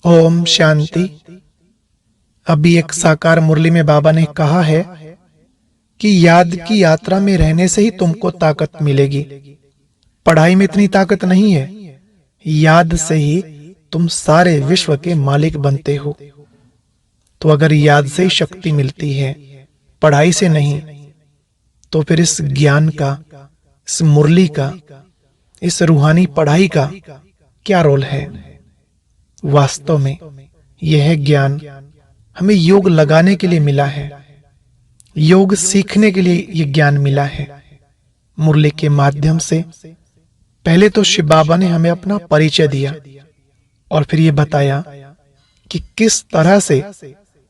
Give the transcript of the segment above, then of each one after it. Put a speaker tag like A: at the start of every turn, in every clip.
A: ओम शांति। अभी एक साकार मुरली में बाबा ने कहा है कि याद की यात्रा में रहने से ही तुमको ताकत मिलेगी। पढ़ाई में इतनी ताकत नहीं है। याद से ही तुम सारे विश्व के मालिक बनते हो। तो अगर याद से ही शक्ति मिलती है, पढ़ाई से नहीं, तो फिर इस ज्ञान का, इस मुरली का, इस रूहानी पढ़ाई का क्या रोल है? वास्तव में यह ज्ञान हमें योग लगाने के लिए मिला है। योग सीखने के लिए यह ज्ञान मिला है। मुरली के माध्यम से पहले तो शिव बाबा ने हमें अपना परिचय दिया और फिर ये बताया कि किस तरह से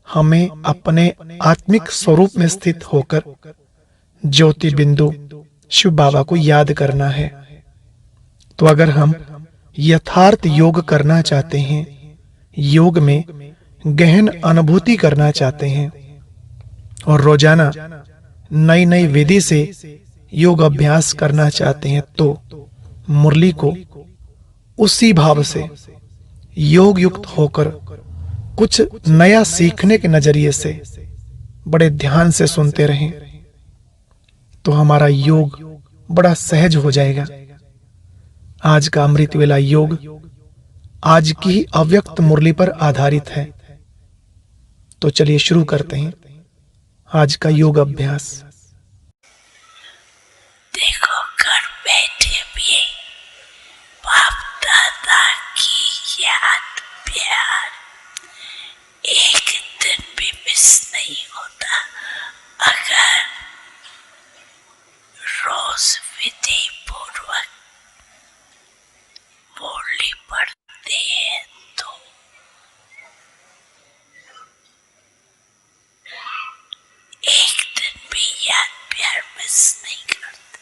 A: हमें अपने आत्मिक स्वरूप में स्थित होकर ज्योति बिंदु शिव बाबा को याद करना है। तो अगर हम यथार्थ योग करना चाहते हैं, योग में गहन अनुभूति करना चाहते हैं और रोजाना नई नई विधि से योग अभ्यास करना चाहते हैं, तो मुरली को उसी भाव से योग युक्त होकर कुछ नया सीखने के नजरिए से बड़े ध्यान से सुनते रहें, तो हमारा योग बड़ा सहज हो जाएगा। आज का अमृत वेला योग आज की ही अव्यक्त मुरली पर आधारित है। तो चलिए शुरू करते हैं आज का योग अभ्यास।
B: देखो, घर बैठे भी बाप दादा की याद प्यार एक दिन भी मिस नहीं होता। अगर रोज विधि पूर्वक मुरली पढ़ते हैं तो एक दिन भी याद प्यार मिस नहीं करते।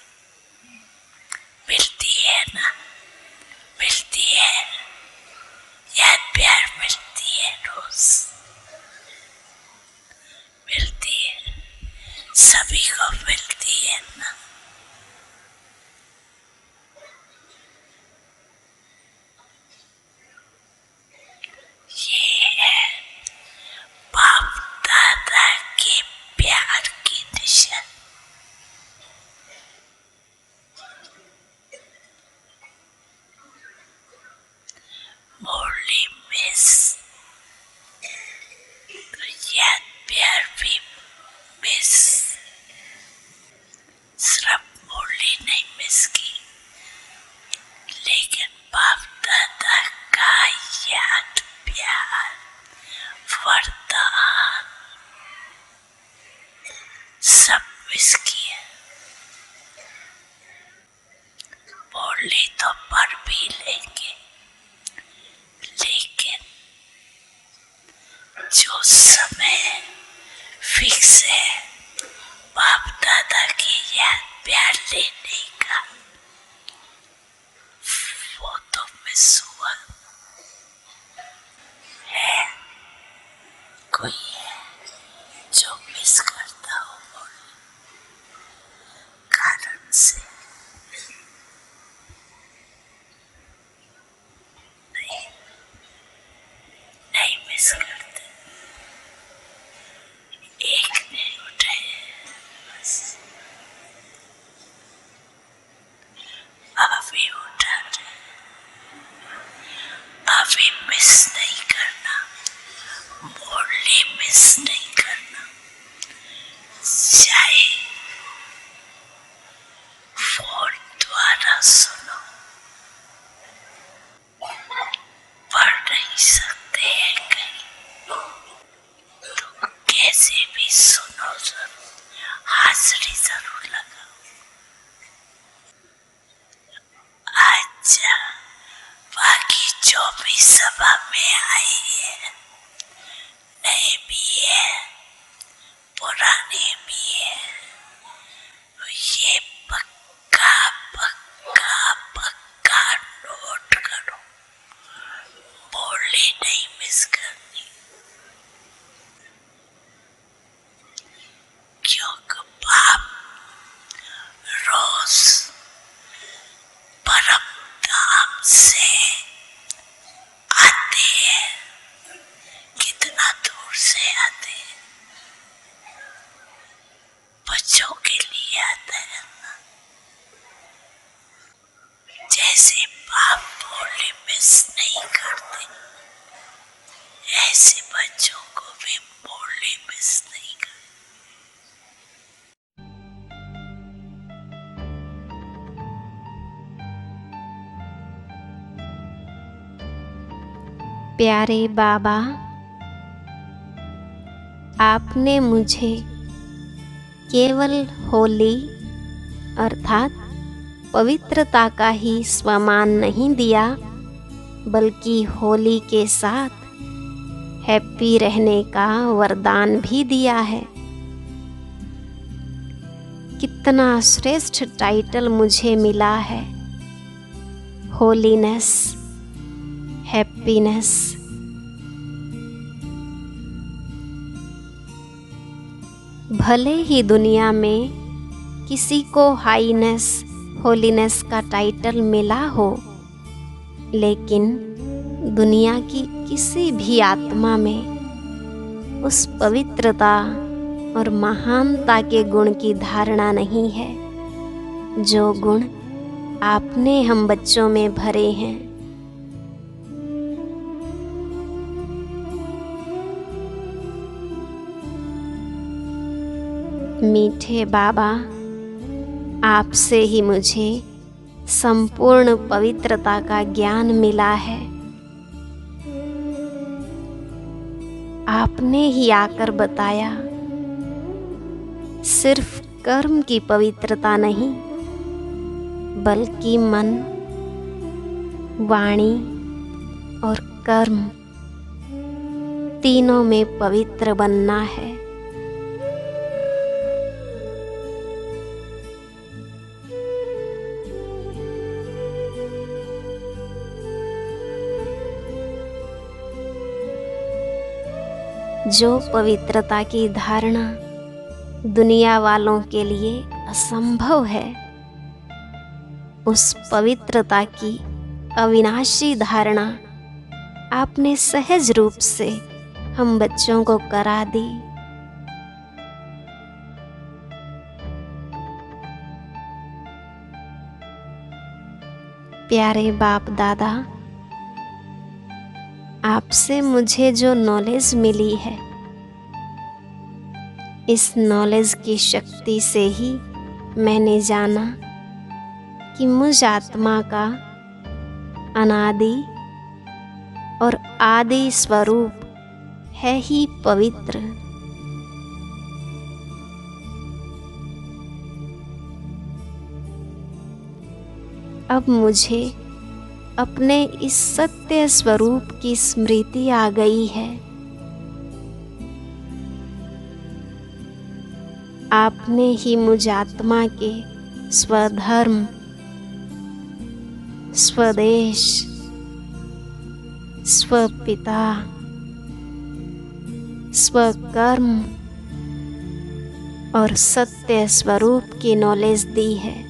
B: मिलती है ना, मिलती है, याद प्यार मिलती है, रोज मिलती है, सभी को मिलती है ना। ये है बाप दादा के प्यार की निशान। मुरली मिस तो याद प्यार भी मिस। सिर्फ मुरली नहीं मिस की, लेकिन बाप दादा का याद प्यार, वरदान सब मिस किया। मुरली तो पढ़ भी लेंगे, लेकिन जो समय फिक्स है बाप दादा की याद प्यार लेने का, वो तो मिस हुआ है। कोई है जो मिस करता हो कारण से? नहीं, नहीं मिस करते। एक नहीं उठे बस, अभी उठा रहे, अभी मिस नहीं करना, मुरली मिस नहीं करना। चाहे फोन द्वारा सुनो, पढ़ नहीं सकते हैं कहीं, तो कैसे भी सुनो, जरूर हाजिरी जरूर लगाओ। अच्छा, बाकी जो भी सभा में आई है, नए भी है, पुराने भी है, ये पक्का पक्का पक्का नोट करो, मुरली नहीं मिस करनी। क्योंकि बाप रोज परम धाम से आते हैं
C: प्यारे बाबा, आपने मुझे केवल होली अर्थात पवित्रता का ही स्वमान नहीं दिया, बल्कि होली के साथ हैप्पी रहने का वरदान भी दिया है। कितना श्रेष्ठ टाइटल मुझे मिला है, होलीनेस, हैप्पीनेस। भले ही दुनिया में किसी को हाईनेस, होलीनेस का टाइटल मिला हो, लेकिन दुनिया की किसी भी आत्मा में उस पवित्रता और महानता के गुण की धारणा नहीं है, जो गुण आपने हम बच्चों में भरे हैं। मीठे बाबा, आपसे ही मुझे संपूर्ण पवित्रता का ज्ञान मिला है। आपने ही आकर बताया, सिर्फ कर्म की पवित्रता नहीं, बल्कि मन, वाणी और कर्म तीनों में पवित्र बनना है। जो पवित्रता की धारणा दुनिया वालों के लिए असंभव है, उस पवित्रता की अविनाशी धारणा आपने सहज रूप से हम बच्चों को करा दी। प्यारे बाप दादा, आपसे मुझे जो नॉलेज मिली है, इस नॉलेज की शक्ति से ही मैंने जाना कि मुझ आत्मा का अनादि और आदि स्वरूप है ही पवित्र। अब मुझे अपने इस सत्य स्वरूप की स्मृति आ गई है। आपने ही मुझ आत्मा के स्वधर्म, स्वदेश, स्वपिता, स्वकर्म और सत्य स्वरूप की नॉलेज दी है।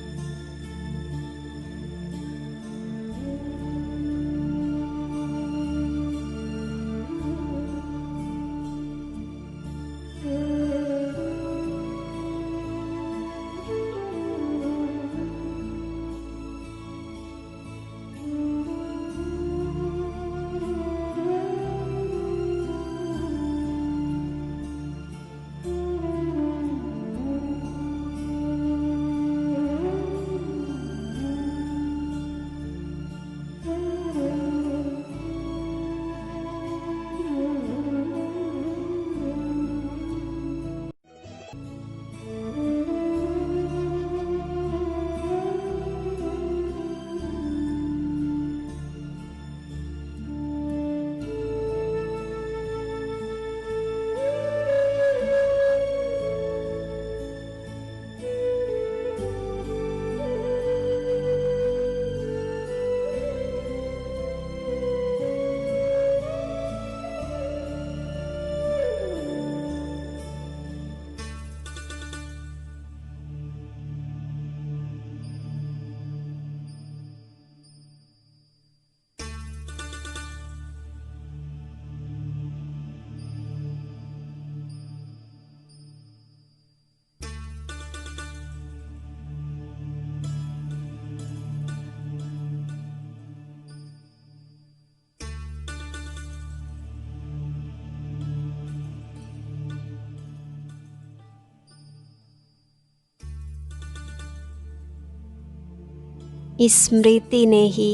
C: स्मृति ने ही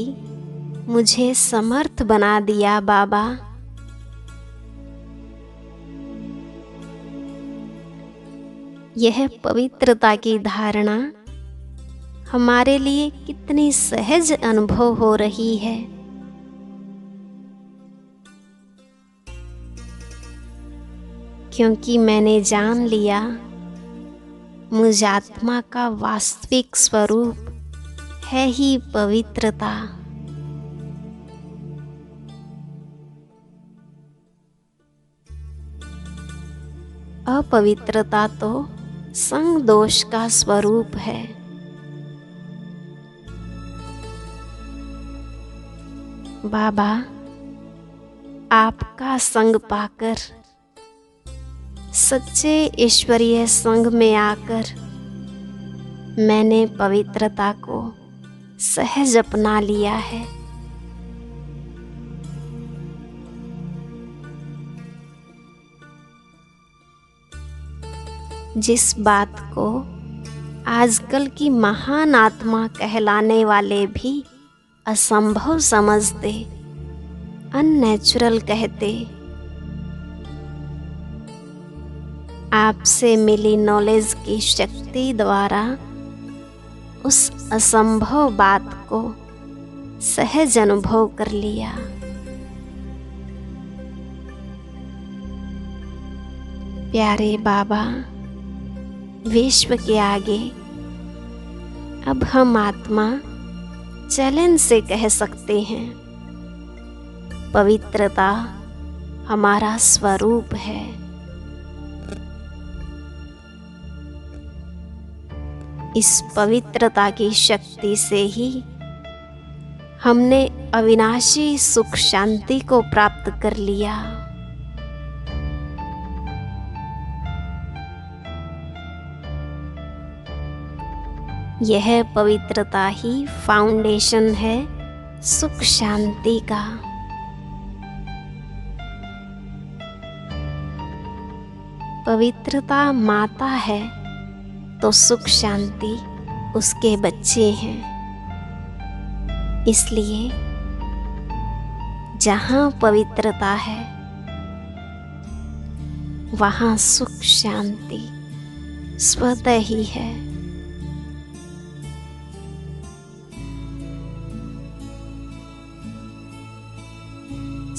C: मुझे समर्थ बना दिया बाबा। यह पवित्रता की धारणा हमारे लिए कितनी सहज अनुभव हो रही है। क्योंकि मैंने जान लिया मुझ आत्मा का वास्तविक स्वरूप है ही पवित्रता। अपवित्रता तो संग दोष का स्वरूप है। बाबा, आपका संग पाकर, सच्चे ईश्वरीय संग में आकर मैंने पवित्रता को सहज अपना लिया है। जिस बात को आजकल की महान आत्मा कहलाने वाले भी असंभव समझते, अननेचुरल कहते, आपसे मिली नॉलेज की शक्ति द्वारा उस असंभव बात को सहज अनुभव कर लिया। प्यारे बाबा, विश्व के आगे अब हम आत्मा चैलेंज से कह सकते हैं, पवित्रता हमारा स्वरूप है। इस पवित्रता की शक्ति से ही हमने अविनाशी सुख शांति को प्राप्त कर लिया। यह पवित्रता ही फाउंडेशन है सुख शांति का। पवित्रता माता है तो सुख शांति उसके बच्चे हैं। इसलिए जहाँ पवित्रता है वहाँ सुख शांति स्वतः ही है।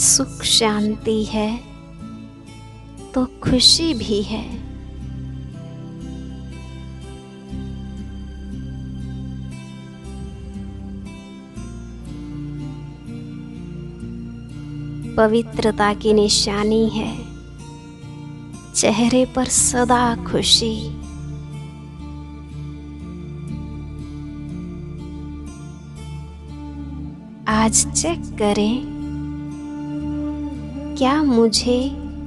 C: सुख शांति है तो खुशी भी है। पवित्रता की निशानी है चेहरे पर सदा खुशी। आज चेक करें, क्या मुझे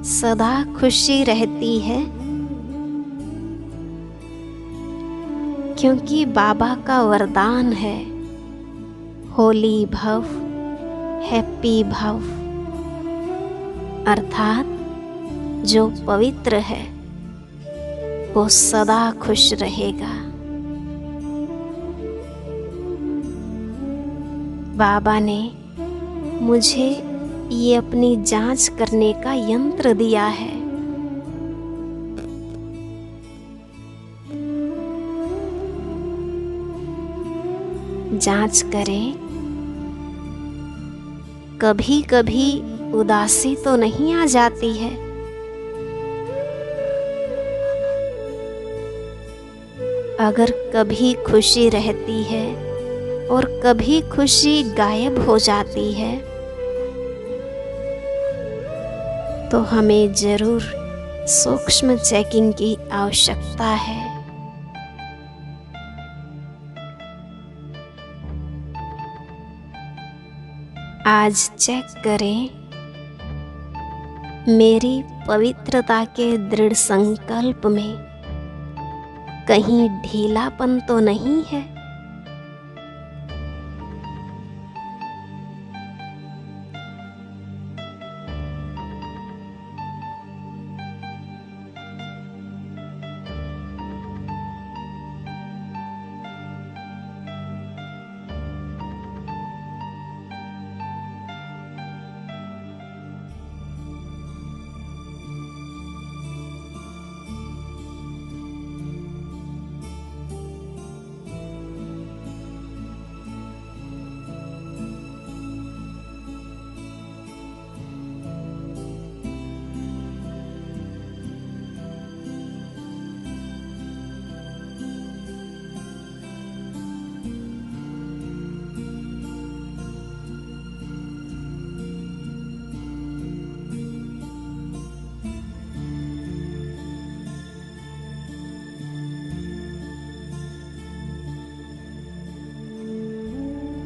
C: सदा खुशी रहती है? क्योंकि बाबा का वरदान है, होली भव, हैप्पी भव, अर्थात जो पवित्र है वो सदा खुश रहेगा। बाबा ने मुझे ये अपनी जांच करने का यंत्र दिया है। जांच करें, कभी कभी उदासी तो नहीं आ जाती है? अगर कभी खुशी रहती है और कभी खुशी गायब हो जाती है तो हमें जरूर सूक्ष्म चेकिंग की आवश्यकता है। आज चेक करें, मेरी पवित्रता के दृढ़ संकल्प में कहीं ढीलापन तो नहीं है?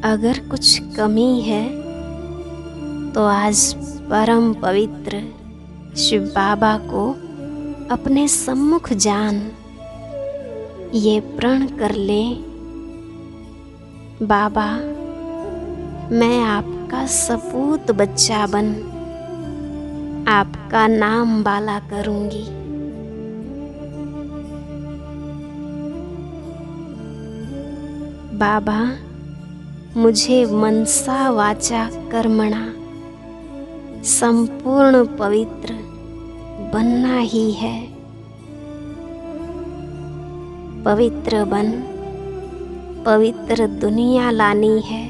C: अगर कुछ कमी है तो आज परम पवित्र शिव बाबा को अपने सम्मुख जान ये प्रण कर ले, बाबा मैं आपका सपूत बच्चा बन आपका नाम बाला करूंगी। बाबा मुझे मनसा वाचा कर्मणा संपूर्ण पवित्र बनना ही है। पवित्र बन पवित्र दुनिया लानी है।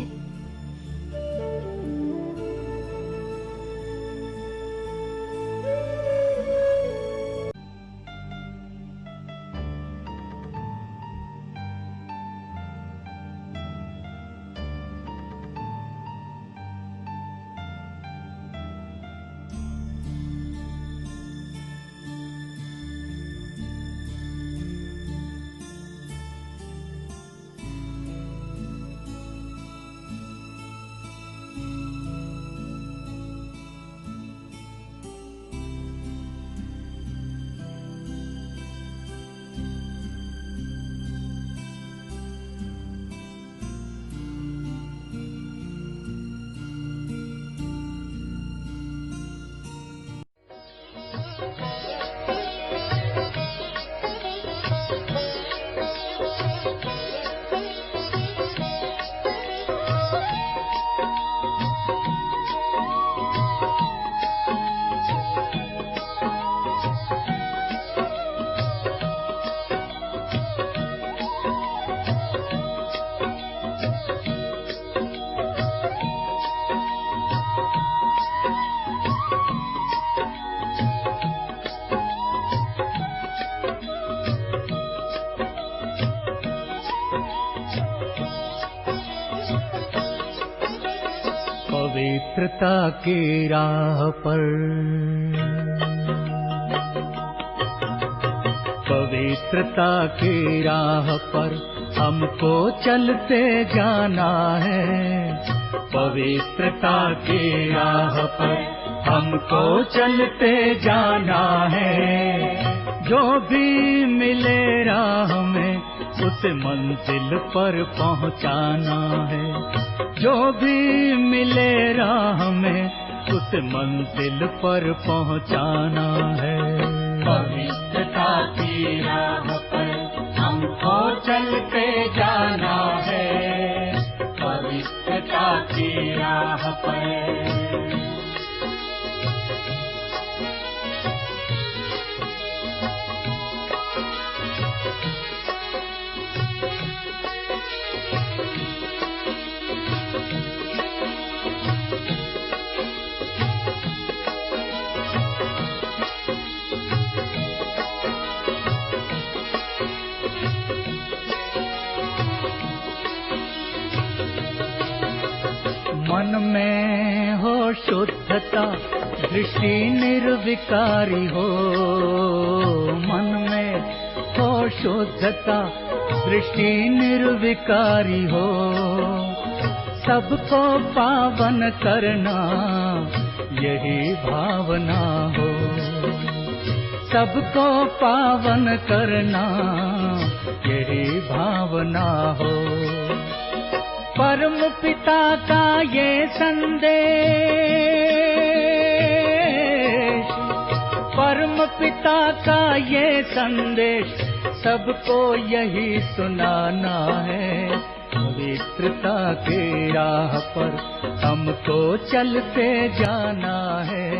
D: पवित्रता की राह पर, पवित्रता की राह पर हमको चलते जाना है। पवित्रता की राह पर हमको चलते जाना है। जो भी मिले राह में उसे मंजिल पर पहुंचाना है। जो भी मिले राह में उसे मंजिल पर पहुंचाना है। पवित्रता की राह पर हमको चलते जाना है। पवित्रता की राह पर मन में हो शुद्धता, दृष्टि निर्विकारी हो। मन में हो शुद्धता, दृष्टि निर्विकारी हो। सबको पावन करना यही भावना हो। सबको पावन करना यही भावना हो। परम पिता का ये संदेश, परम पिता का ये संदेश सबको यही सुनाना है। पवित्रता की राह पर हमको चलते जाना है।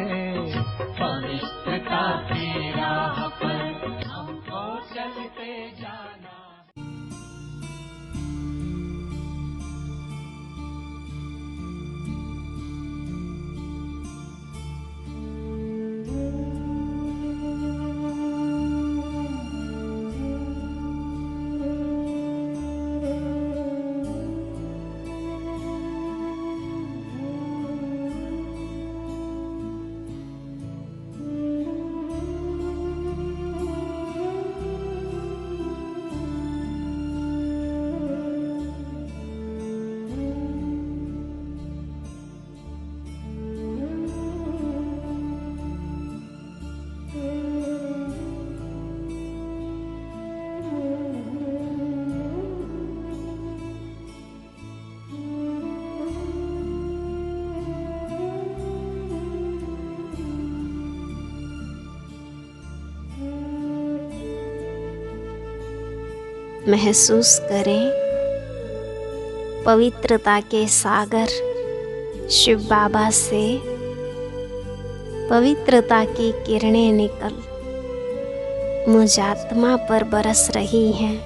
D: पवित्रता की राह पर हमको चलते जाना है।
C: महसूस करें पवित्रता के सागर शिव बाबा से पवित्रता की किरणें निकल मुझ आत्मा पर बरस रही हैं।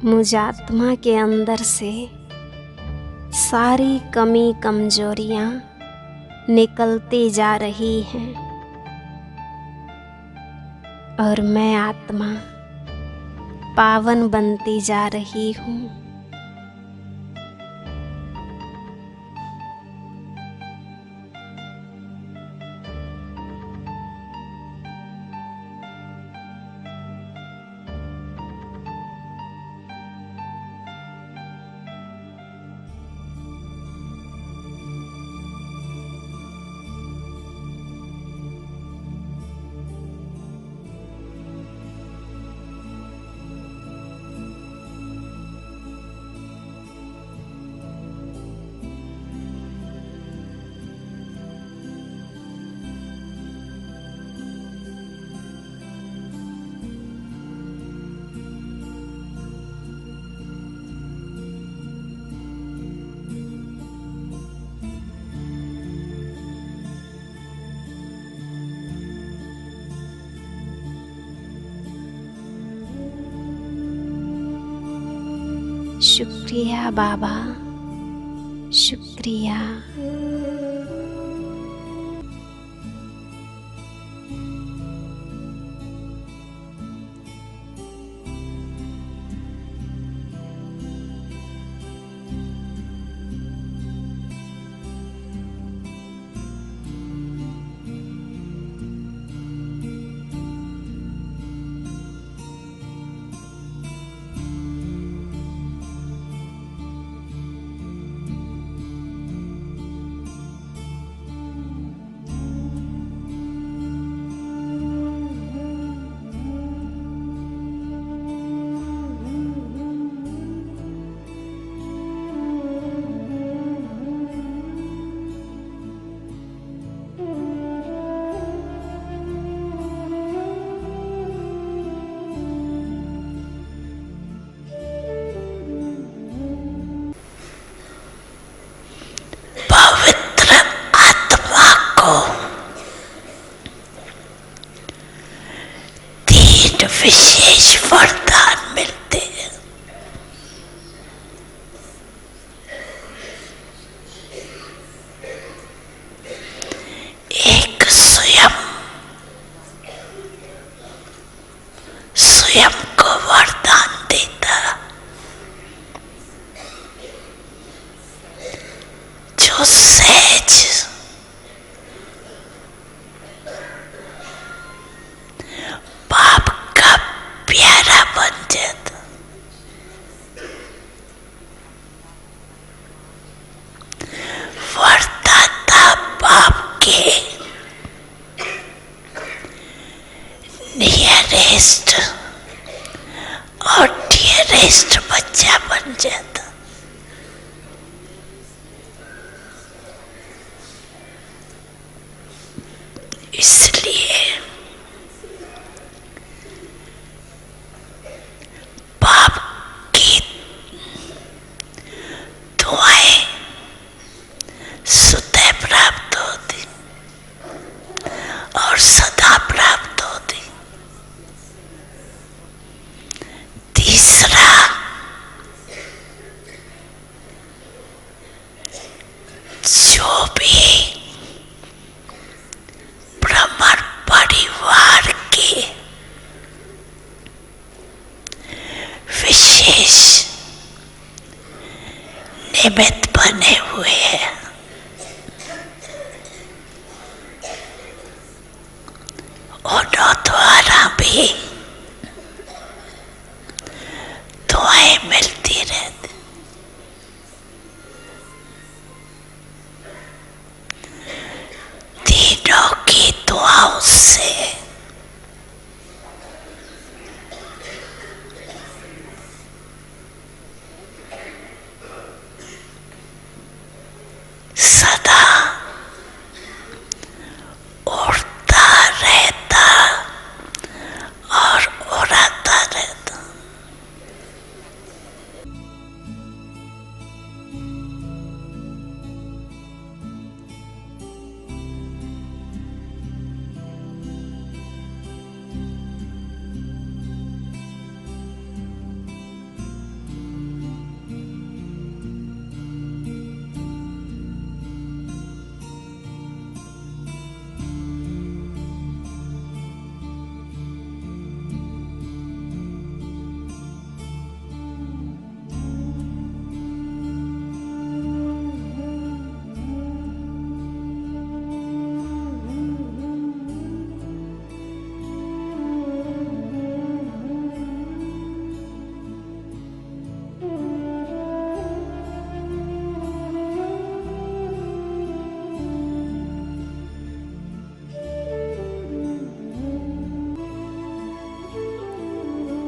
C: मुझ आत्मा के अंदर से सारी कमी कमजोरियां निकलती जा रही हैं और मैं आत्मा पावन बनती जा रही हूँ। शुक्रिया बाबा, शुक्रिया।
B: पवित्र आत्मा को 3 विशेष वरदान मिलते हैं। एक स्वयं को वरदान देता, जो सहज बाप का प्यारा बन जाता। वरदाता बाप के नियरेस्ट और डियरेस्ट बच्चा बन जाता। इसलिए बाप की दुआएं स्वतः प्राप्त होती और सदा प्राप्त होती। तीसरा, जो भी ब्राह्मण परिवार के विशेष निमित्त बने हुए हैं, उन्हों द्वारा भी दुआएं मिलती रहती। तीनों की दुआओं से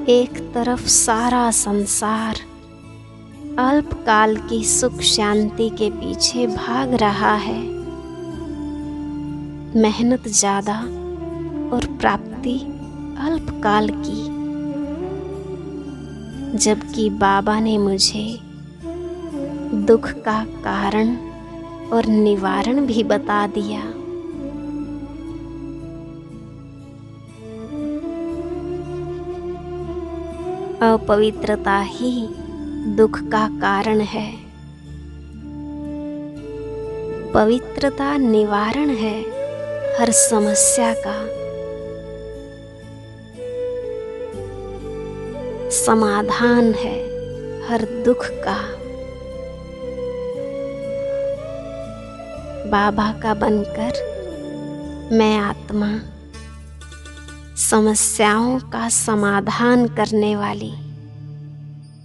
C: एक तरफ सारा संसार अल्पकाल की सुख शांति के पीछे भाग रहा है, मेहनत ज्यादा और प्राप्ति अल्पकाल की, जबकि बाबा ने मुझे दुख का कारण और निवारण भी बता दिया। अपवित्रता ही दुख का कारण है, पवित्रता निवारण है हर समस्या का, समाधान है हर दुख का। बाबा का बनकर मैं आत्मा समस्याओं का समाधान करने वाली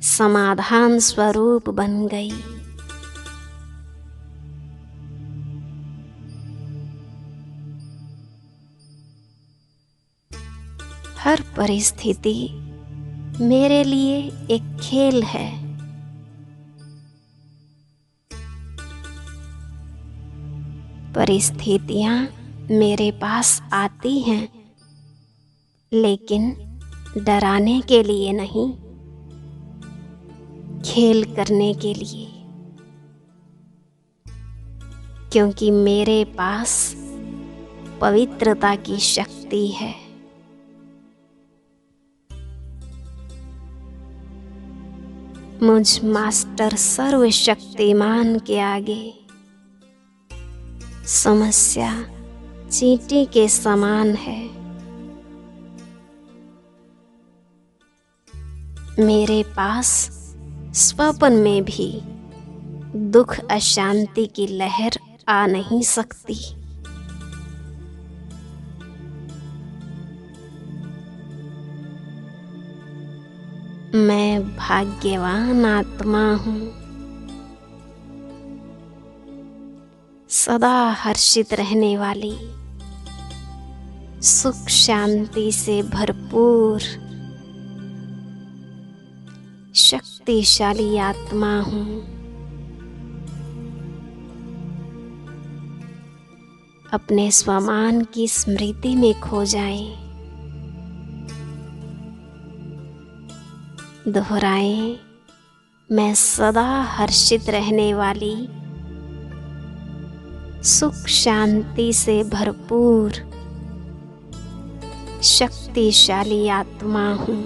C: समाधान स्वरूप बन गई। हर परिस्थिति मेरे लिए एक खेल है। परिस्थितियां मेरे पास आती हैं, लेकिन डराने के लिए नहीं, खेल करने के लिए, क्योंकि मेरे पास पवित्रता की शक्ति है। मुझ मास्टर सर्वशक्तिमान के आगे समस्या चींटी के समान है। मेरे पास स्वप्न में भी दुख अशांति की लहर आ नहीं सकती। मैं भाग्यवान आत्मा हूँ, सदा हर्षित रहने वाली, सुख शांति से भरपूर शक्तिशाली आत्मा हूँ। अपने स्वमान की स्मृति में खो जाएं, दोहराएं, मैं सदा हर्षित रहने वाली, सुख शांति से भरपूर शक्तिशाली आत्मा हूँ।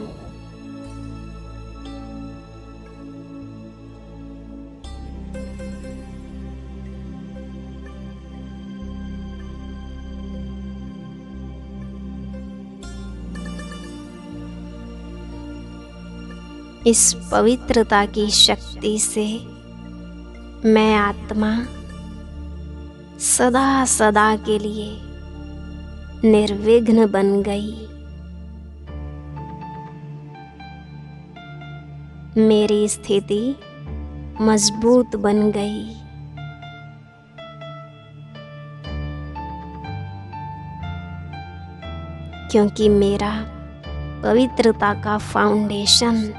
C: इस पवित्रता की शक्ति से मैं आत्मा सदा सदा के लिए निर्विघ्न बन गई। मेरी स्थिति मजबूत बन गई। क्योंकि मेरा पवित्रता का फाउंडेशन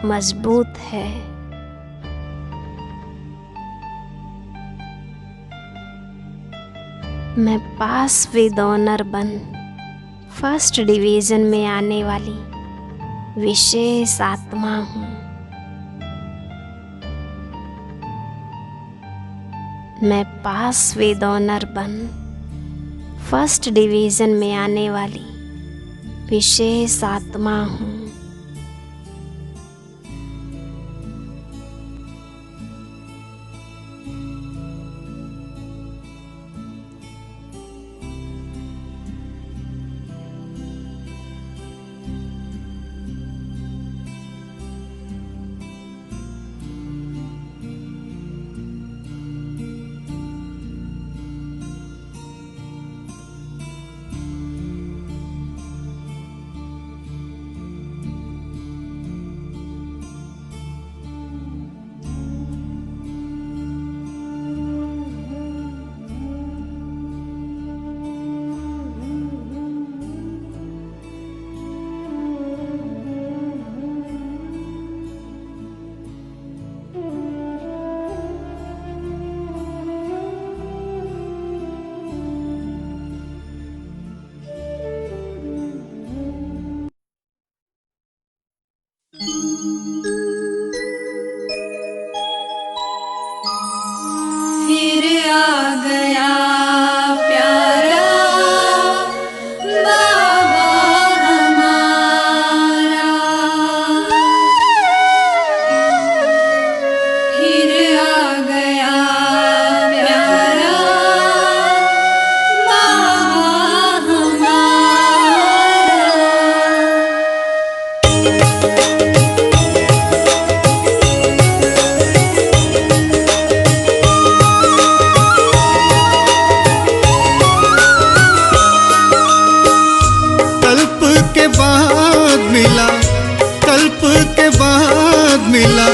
C: मजबूत है। मैं पास विद ऑनर बन फर्स्ट डिवीजन में आने वाली विशेष आत्मा हूँ। मैं पास विद ऑनर बन फर्स्ट डिवीजन में आने वाली विशेष आत्मा हूँ।
B: फिर आ गया प्यारा बाबा हमारा, फिर आ गया प्यारा बाबा हमारा।
E: कल्प के बाद मिला, कल्प के बाद मिला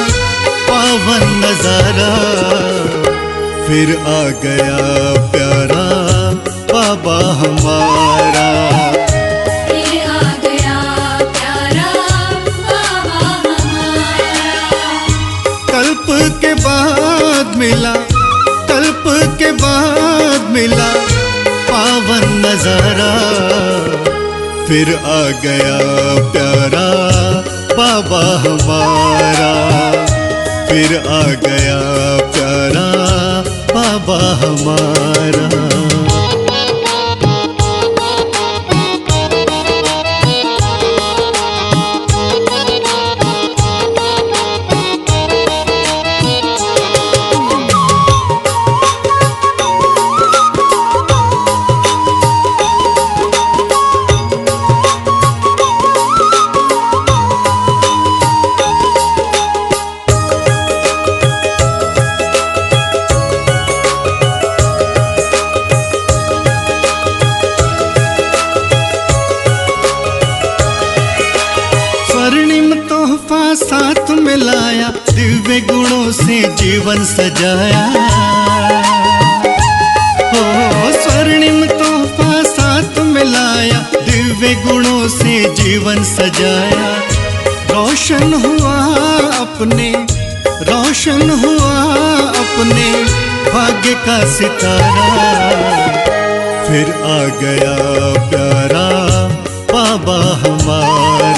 E: पावन नजारा, फिर आ गया प्यारा बाबा हमारा।
B: फिर आ गया प्यारा बाबा हमारा।
E: कल्प के बाद मिला, कल्प के बाद मिला पावन नजारा, फिर आ गया प्यारा बाबा हमारा, फिर आ गया प्यारा बाबा हमारा। स्वर्णिम तोहफा साथ में लाया, दिव्य गुणों से जीवन सजाया। हो स्वर्णिम तोहफा साथ में लाया, दिव्य गुणों से जीवन सजाया। रोशन हुआ अपने, रोशन हुआ अपने भाग्य का सितारा, फिर आ गया प्यारा बाबा हमारा।